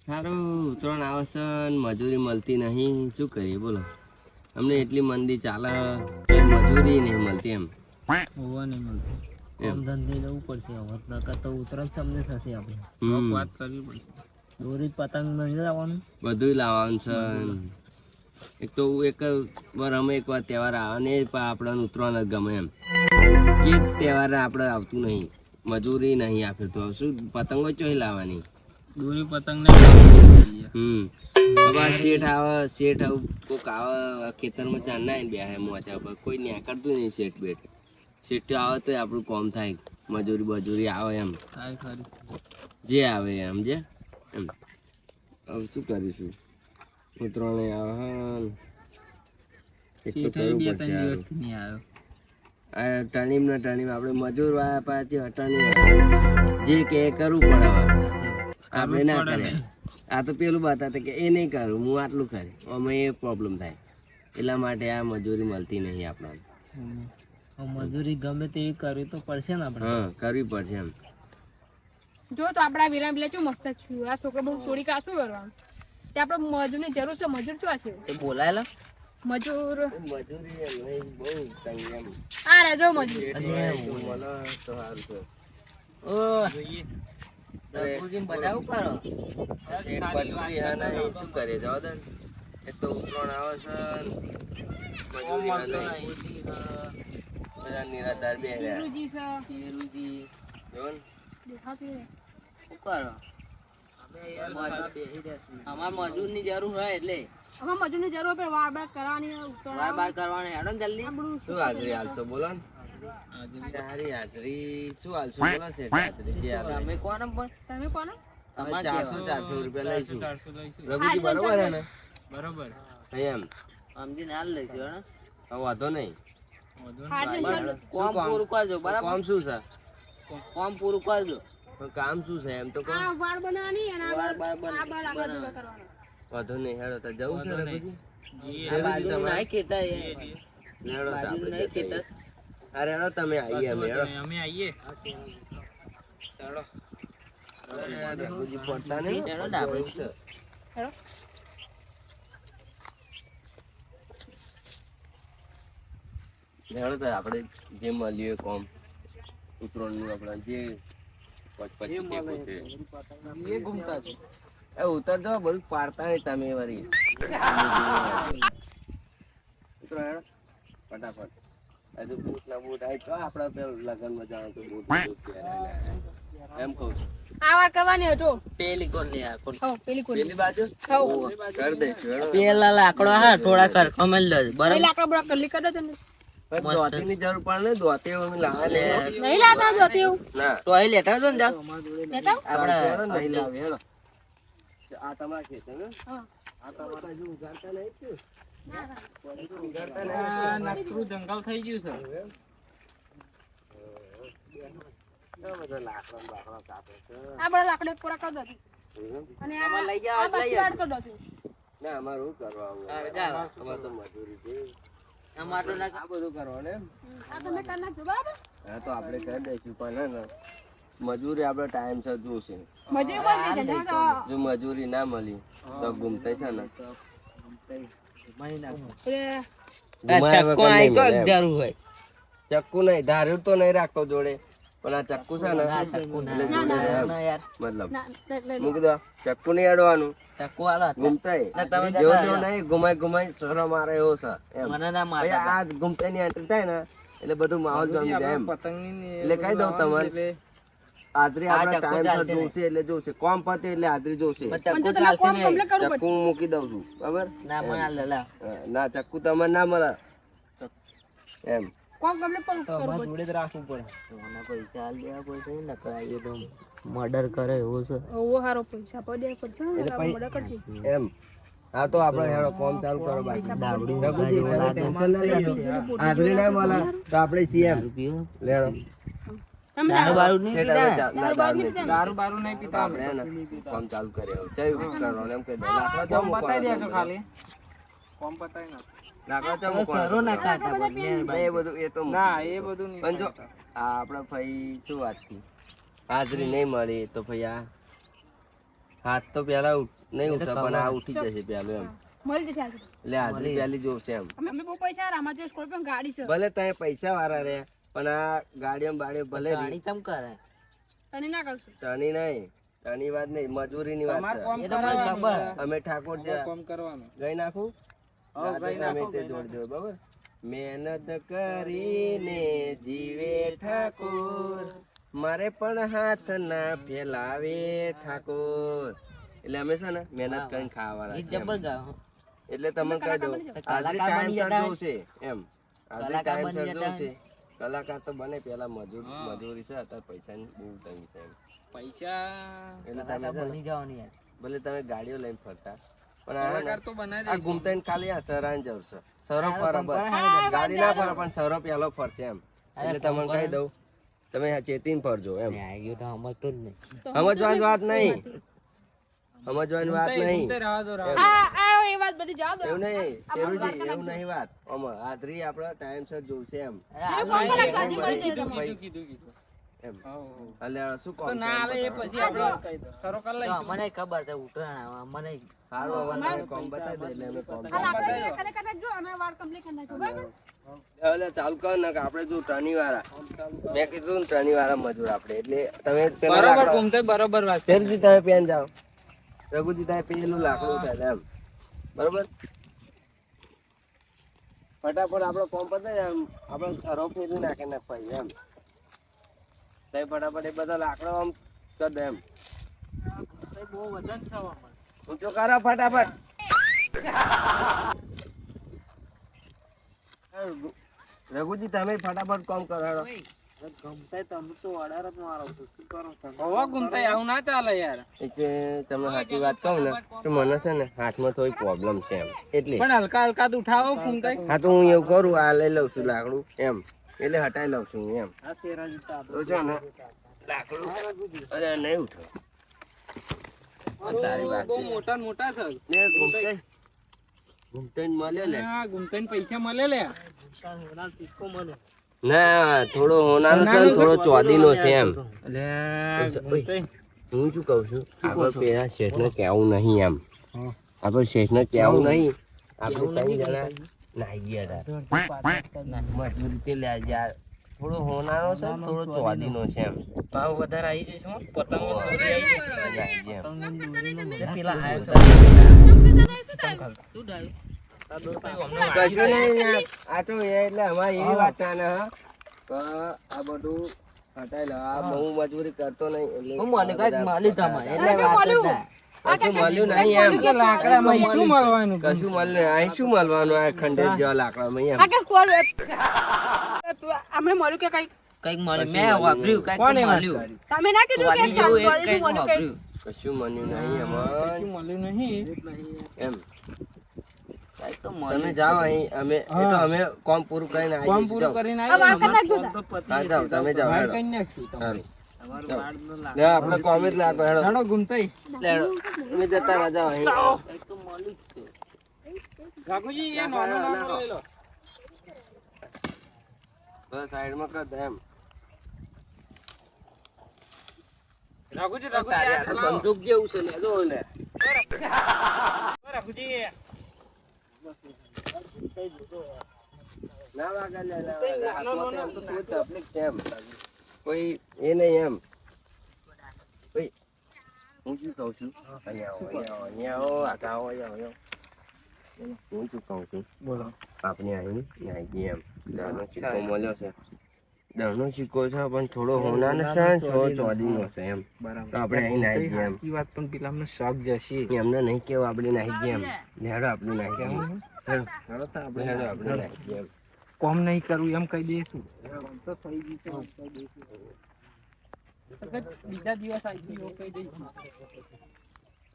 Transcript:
સારું ઉત્તરાયણ આવે છે ને મજૂરી મળતી નહીં, શું કરીએ બોલો. અમને એટલી મંદી ચાલે તો મજૂરી નહીં મળતી એમ. હોવા નહીં મળતું. એમ. કામ ધંધે જવું પડશે હવે, નકર તો ઉતરાણ ચમને થશે આપણે. વાત કરવી પડશે. દોરી પતંગ નહીં લાવવાનું. બધું લાવવાનું છે. એક તો એક વાર અમે એક વાર તહેવાર આવે ને એ આપણને ઉતરવાનું જ ગમે એમ. એ તહેવાર આપણે આવતું નહીં, મજૂરી નહીં આપે તો શું પતંગો ચોઈ લાવવાની. દોરી પતંગ ને હવે શેઠ આવે, શેઠ કોક આવે ખેતરમાં ચાંદ ના બે મોચા પર કોઈ ન્યા કરતું નહીં. શેઠ બેઠ શેઠ આવે તો આપણું કોમ થાય. મજૂરી બજૂરી આવે એમ, થાય ખરી. જે આવે એમ જે એમ. હવે શું કરીશું, ઉતરાણે આવે એક તો કરવું પડશે. નહીં આવ્યો. આ ટર્નિંગ ને ટર્નિંગ આપણે મજૂર વાળા પાછી હટાણી જે કે એ કરવું પડે. આપણે ના કરે. આ તો પેલું બતાવે કે એ નહીં કરું હું આટલું કરે, અમે એ પ્રોબ્લેમ થાય. એટલા માટે આ મજૂરી મળતી નહીં આપણને. મજૂરી ગમે તે કરવી તો પડશે ને આપણે. હા કરવી પડશે એમ. જો તો આપડા વિરામ લે ચું મસ્ત છું. આ છોકરો બહુ થોડી કા શું કરવાનું તે આપણે મજૂરની જરૂર છે. મજૂર શું છે તો બોલાયેલા મજૂર મજૂરી બહુ તંગ એમ. આ રેજો મજૂર મને તો સારું છે. ઓ દરપુરજીને બતાવું કરો. શેઠ મજૂરી હા નહીં શું કરે જાવ દે. એક તો ઉતરાણ આવે છે ને મજૂરી હા નહીં. બધા નિરાધાર બે રહ્યા. હીરુજી છે હીરુજી જો ને. દેખાતું નહીં. શું કરો? અમાર મજૂરની જરૂર હોય એટલે આમાં મજૂરની જરૂર પડે. વાર બાર કરવાની વાર બાર કરવાની. હેડો ને જલ્દી. શું હાજરી હાલશો બોલો ને. તારી હાજરી શું હાલશો બોલો. શેઠ હાજરી જે હાલે. અમે કોણ પણ તમે કોને અમે 400 રૂપિયા લઈશું. 400 લઈશું. રઘુજી બરોબર હે ને બરોબર. એમ સમજીને હાલ લઈશું. હેડો. હવે વાંધો નહીં. કોમ પૂરું કરજો બરાબર. કામ શું છે, કોમ પૂરું કરજો. પણ કામ શું છે એમ તો કહો. આ વાળ બનાવવાની અને આ વાર બાર બાર આ બાર આગળ જુદા કરવાનો. વાંધો નહીં હેડો તો જવું છે રઘુજી. આ બાજુ નહીં ખેતા એ. હેડો તો બાજુ આપણે નહીં ખેતા. અરે હેડો તમે આવીએ અમે હેડો. અમે આવીએ. હેડો. રઘુજી પડતા નહીં. હેડો ને આપણે. છે. હેડો. હેડો તો આપણે જે મળ્યું એ કોમ ઉતરાણનું આપણે જે પછી ટેકો છે એ ઘૂમતા છે. એ ઉતરજો બધું પાડતા નહીં તમે વળી. ઉતરો હેડો ફટાફટ. હજુ બૂટ ના બૂટ આવી તો આપડા પેલું લગનમાં જવાનું તો બૂટ એમ કહું છું. આ વાર કરવાની હતો. પેલી કોણ ને આ કોણ? હો પેલી કોની પેલી બાજુ હો કરી દઈશું હેડો. પેલા લાકડો હા થોડા કર કમલ લો પેલી બરાબર. લાકડા બડા કલી કરો છો ને. પણ દોતીની જરૂર પડે ને દોતી અમે લાવે ને. નહીં લાતા જોતી એવું ના તો અહીં લેતા જો ને જા. લેતા આપણે નહીં લાવે હેડો. આ તમારા ખેતર ને હા આ તમારા હજુ ઉગાડતા નહીં કે? આ નકરું જંગલ થઈ ગયું છે. આ બધા લાકડા બાકડા કાપે છે. આ બડા લાકડા પૂરા કરી દો અને આ આમાં લઈ જાઓ, આ લઈ બચ્ચી જાઓ. વાડ કરી દો. ના અમારે શું કરવા આવું? હા, જાઓ. અમારે તો મજૂરી છે. અમાર તો ના આ બધું કરવાનું એમ. આ તમે કરી નાખજો બરાબર. હા તો આપણે કરી દઈશું પણ હે ને મજૂરી આપણે ટાઈમ સર જોશે. મજૂરી પણ નહીં જજો તો જો મજૂરી ના મળી તો ગુમતે છે ને એટલે ચક્કો આઈ તો જરૂર હોય. ચક્કુ નહીં ધાર્યું તો નહીં રાખતો જોડે પણ આ ચક્કુ છે ને ના ચક્કુ ના. એટલે જોડે રહે એમ. ના યાર મતલબ ના એટલે મૂકી દો ચક્કુ નહીં અડવાનું ચક્કુ આલો. ગુમતાય ના, તમે જેવો જતા જેવો રહ્યા. નહીં ઘુમાય ઘુમાય સરો મારે એવો છે એમ. મને ના પછી મારતા. આ ગુમતા ની એન્ટ્રી થાય ને એટલે બધું માહોલ જમી જાય એમ. પતંગની એટલે કહી દઉં તમને હાજરી આ આપણા ચક્કુ ટાઈમ સર ચાલશે જોશે એટલે જોશે કોમ પતે એટલે હાજરી જોશે. પણ પણ ચક્કુ જો તમે ચાલશે કોમ નહીં. કમ્પ્લીટ કરવું ચક્કુ પડશે. હું મૂકી દઉં છું બરાબર. ના મને હાલ લા. ના ચક્કુ તમને ના મળે એમ. કોમ કમ્પ્લીટ કરવું પડશે. જોડે જ રાખવું પડે. મને પૈસા હાલ દેવા પડશે ને કરાવીએ તો મર્ડર કરે એવું છે. ઓવો હારો પૈસા પડે પડશે ને એટલે આપણે મદદ કરશે. એમ હા તો આપણે હેડો ફોર્મ ચાલુ કરો બાકી રઘુજી તમે ટેન્શન ના લેજો હાજરી ના મળે તો આપણે સીએમ પીવો. લેડો તમે દારૂ બારૂ નહીં શેઠ પીતા? હવે ના દારૂ નહીં પીતા. દારૂ બારૂ નહીં પીતા. આપણે હે ને ફોર્મ ચાલુ કરીએ હવે જય કરવાનું એમ કહી દો લાકડા તો કોમ બતાવી દેજો મૂકવાના. ખાલી. કોમ બતાવી નાખો. લાકડા તો સરો મૂકવાના. ના ખાતા પણ એ બધું એ તો ના મૂકી એ બધું નહીં. પણ જો આ આપણા ભાઈ શું વાત થી હાજરી નહીં મળી તો ભાઈ આ હાથ તો પેલા નહીં ઉઠે પણ આ ઉઠી જશે પેલું એમ મળી જશે આજે. એટલે હાજરી પેલી જોશે એમ અમે બહુ પૈસા હારા, અમારે જે સ્કોર્પિયો ગાડી છે ભલે તમે પૈસા વાળા રહ્યા પણ આ ગાડીઓ બાડીઓ ભલે ગાડી ચમ કરે તને ના કરશું. ટણી નહીં, ટણી વાત નહીં, મજૂરીની વાત તમારે છે. કોમ એ તો મને કરવાનું ખબર. છે. અમે ઠાકોર તમારે કોમ કરવાનું ગઈ નાખું રાતે તમે તે જોડી દો બરાબર. મહેનત કરીને જીવે ઠાકોર, મારે પણ હાથ ના ફેલાવે ઠાકોર. એટલે અમે છે ને મહેનત કરીને ખાવાના ઈ છીએ એમ. જબર ગાવ એટલે તમને કહી દઉં હાજરી કલાકાર બની ટાઈમસર જતા જોશે એમ, હાજરી કલાકાર બની ટાઈમસર જતા જોશે. કલાકાર તો બને પેલા મજૂરી છે, અત્યારે પૈસાની બહુ તંગી છે એમ. પૈસા એટલે તમે કલાકાર છે ને બની જવાની યાર ભલે તમે ગાડીઓ લઈને ફરતા પણ આ કલાકાર તો બનાવી આ દઈશું. ઘૂમતા ખાલી આ સરાન જવશે. સરો ફરે બસ, હા, ગાડી ના ફરે પણ સરો પેલો ફરશે એમ. એટલે તમને કહી દઉં તમે આ ચેતીને ફરજો એમ. આવ્યું તો સમજતો જ નહીં સમજવાની વાત નહીં, સમજવાની વાત નહીં. ઘૂમતે રહેવા દો, રહેવા દો. આ એ વાત બધી જવા દો. એવું નહીં ફેરુજી, એવું નહીં વાત. આમાં હાજરી આપણે ટાઈમસર જોશે એમ કીધું કીધું એમ. હઉ, હઉ. એટલે શું તો કોમ ના આવે એ પછી આપણે સરો કરી લઈશું. મને ખબર છે ઉઠાણા મને સારું હવે તમે કોમ બતાવી દે એટલે અમે કોમ હાલ આપણે જે કલાકાર રાખજો, અમે વાર કમ્પ્લીટ કરી નાખશું, બરાબર? એટલે ચાલુ કર ને કે આપણે જો ટર્ની વાળા મેં કીધું ને ટર્ની વાળા મજૂર આપણે એટલે તમે પેલા બરોબર લાકડા- ઘૂમતે બરોબર વાત છે. ફેરજી તમે પેન જાઓ, રઘુજી તમે પેલું લાકડું ઉઠાડે એમ બરોબર. ફટાફટ આપણો કોમ પતે એમ આપણે ઘરો ફેરવી નાખે ને ભાઈ એમ તમે ફટાફટ એ બધા લાકડો આમ કર દે એમ બહુ વજન છે આમાં. ઊંચો કરો ફટાફટ. રઘુજી તમે ફટાફટ કામ કરો હેડો. હવા ઘૂમતા આવું ના ચાલે યાર. એટલે તમને સાચી વાત કહું ને તો મને છે ને હાથમાં થોડી પ્રોબ્લેમ છે એમ એટલે પણ હલકા હલકા તો ઉઠાવો ઘૂમતા. હા તો હું એવું કરું આ લઈ લઉં છું લાકડું એમ એટલે હટાઈ લઉં છું હું એમ તો છે ને લાકડું અરે નહીં ઉઠો તારી વાત બહુ છે. મોટા ને મોટા છે. ને ઘૂમતે ઘૂમતે જ મળ્યો ને હા, ઘૂમતા ને પૈસા મળે લે. ના થોડો હોનારો છે ને થોડો ચોદીનો છે એમ ઘૂમતે. હું શું કહું છું આપણે પેલા શેઠને કહેવું નહીં એમ આપણે શેઠને કહેવું નહીં આપણે ત્રણ જણા નાહીએ હતા મજૂરી તે લે યાર થોડો હોનારો છે ને થોડો ચોદીનો છે એમ ભાવ વધારે આવી જશે હો. પતંગ નાહીએ એમ. પેલા હાય શું થયું? કશું નહીં યાર. આ તો એ એટલે અમારે એવી વાત ચાલે હા કે આ બધું હટાઈ લો આ બહુ મજૂરી કરતો નહીં એટલે હું મને કઈક માલી તમારે એટલે કઈક વાત જ મળ્યું. ના. કશું મળ્યું નહીં એમ કે લાકડામાં ઈ શું મળવાનું? કશું મળ્યું નહીં. અહીં શું મળવાનું આ ખંડેર જેવા લાકડામાં એમ આ કે સ્કોર અમે મળ્યું કે કઈ કઈક મળ્યું મેં વાપર્યું કઈક કોને વાત મળ્યું કરી? તમે ના કીધું કે વાલી ચાલ જેવું એક મળ્યું કઈક મળ્યું કઈ વાપર્યું કશું મળ્યું નહીં એમાં કશું મળ્યું નહીં. એમ કઈક તો તમે મળ્યું જાઓ અહીં અમે એ તો અમે કોમ પૂરું કરીને આવી કામ જઈશું. પૂરું જાઓ. કરીને આ વાર આવી કરી નાખજો તા. હા જાઓ તમે જાઓ બહાર હેડો. કરી નાખશું તમે. સારું. લે, આપણે કોમ જ લાગો હેડો હેડો ઘૂમતાઈ. હેડો. અમે જતા રહો, જાઓ અહીં કઈક તો મળ્યું જ છે. કાકુજી, એ નાનો નાનો લઈ લો. બસ સાઈડમાં કર દે એમ કાકુજી, તારે આ તો બંદૂક જેવું છે લે જો લે કાકુજી. ના વાગે લે ના વાગે. હાથમાં તો એમ તો થોડી તકલીફ છે એમ કોઈ એ નહીં એમ કોઈ હું શું કહું છું અહીંયા આવો આગા આવો અહીંયા આવો. હું શું કહું છું બોલો. આપણે અહીં નાઈ એમ દરનો સિક્કો મળ્યો છે દરનો સિક્કો છે પણ થોડો હોનાનો છે ને થોડો ચોદીનો છે એમ તો આપણે અહીં નાઈ જઈએ એમ વાત પણ પેલા અમને શોખ જશે. એમને નહીં કેવું આપણે નાઈ જઈએ એમ હેડો આપણે નાઈ જઈએ હેડો હેડો આપણે નાઈ જઈએ એમ કોમ નહીં કરવું એમ કહી દઈશું. બીજા દિવસ આવી ગયું કહી દઈશું.